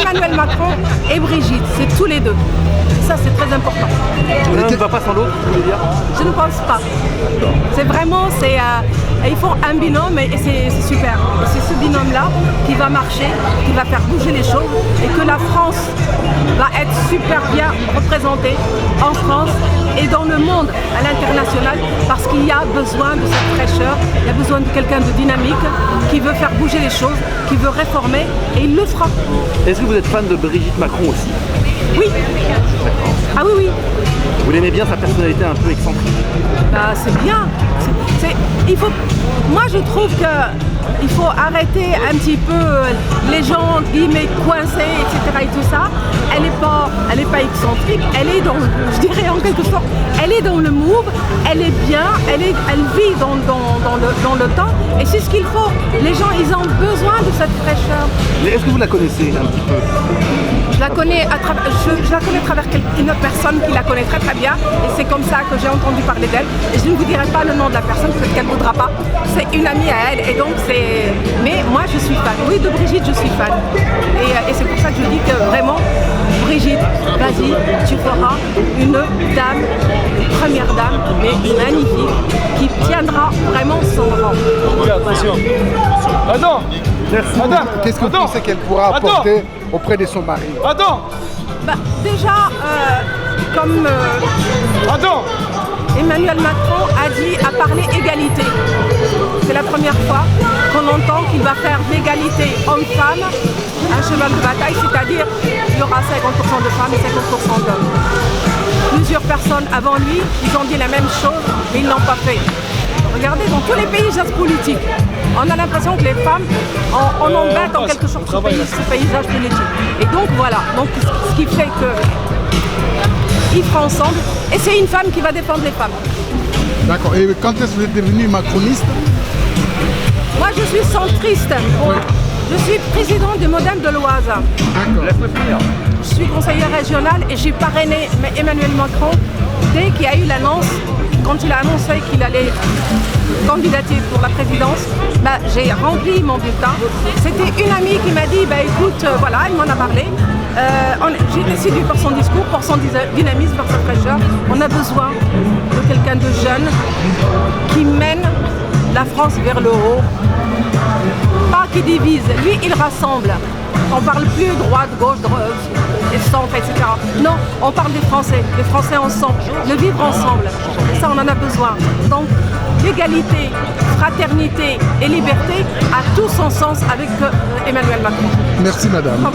Emmanuel Macron et Brigitte, c'est tous les deux. Ça, c'est très important. L'un ne va pas sans l'autre, vous voulez dire? Je ne pense pas. C'est vraiment, ils font un binôme et c'est super. Et c'est ce binôme-là qui va marcher, qui va faire bouger les choses et que la France va être super bien représentée en France et dans le monde, à l'international, parce qu'il y a besoin de cette fraîcheur, il y a besoin de quelqu'un de dynamique qui veut faire bouger les choses, qui veut réformer et il le fera. Est-ce que vous êtes fan de Brigitte Macron aussi? Oui. Ah oui, oui. Vous l'aimez bien, sa personnalité un peu excentrique? Bah, c'est bien. Moi, je trouve qu'il faut arrêter un petit peu les gens guillemets coincés, etc. et tout ça. Elle n'est pas excentrique. Elle est je dirais en quelque sorte, elle est dans le move. Elle est bien. Elle vit dans le temps. Et c'est ce qu'il faut. Les gens, ils ont besoin de cette fraîcheur. Mais est-ce que vous la connaissez un petit peu? Je la connais à travers une autre personne qui la connaît très très bien et c'est comme ça que j'ai entendu parler d'elle et je ne vous dirai pas le nom de la personne peut-être qu'elle ne voudra pas, c'est une amie à elle et donc mais moi je suis fan, oui de Brigitte je suis fan et c'est pour ça que je dis que vraiment Brigitte, vas-y, tu feras une dame, une première dame mais magnifique qui tiendra vraiment son rang. Attention. Attends. Qu'est-ce que vous pensez qu'elle pourra apporter auprès de son mari? Attends. Bah, déjà, comme Emmanuel Macron a parlé égalité. C'est la première fois qu'on entend qu'il va faire d'égalité homme-femme un cheval de bataille, c'est-à-dire qu'il y aura 50% de femmes et 50% d'hommes. Plusieurs personnes avant lui, ils ont dit la même chose, mais ils ne l'ont pas fait. Regardez, dans tous les paysages politiques, on a l'impression que les femmes, on embête en quelque sorte ce paysage politique. Et donc voilà, donc, ce qui fait qu'ils feront ensemble, et c'est une femme qui va défendre les femmes. D'accord, et quand est-ce que vous êtes devenu macroniste? Moi je suis centriste, je suis présidente du Modem de l'Oise. D'accord. Je suis conseillère régionale et j'ai parrainé Emmanuel Macron dès qu'il y a eu l'annonce. Quand il a annoncé qu'il allait candidater pour la présidence, j'ai rempli mon bulletin. C'était une amie qui m'a dit, écoute, voilà, elle m'en a parlé. J'ai été séduite par son discours, par son dynamisme, par sa fraîcheur. On a besoin de quelqu'un de jeune qui mène la France vers le haut. Pas qui divise. Lui, il rassemble. On parle plus droite, gauche, et centre, etc. Non, on parle des Français ensemble, de vivre ensemble. Et ça, on en a besoin. Donc, l'égalité, fraternité et liberté a tout son sens avec Emmanuel Macron. Merci madame.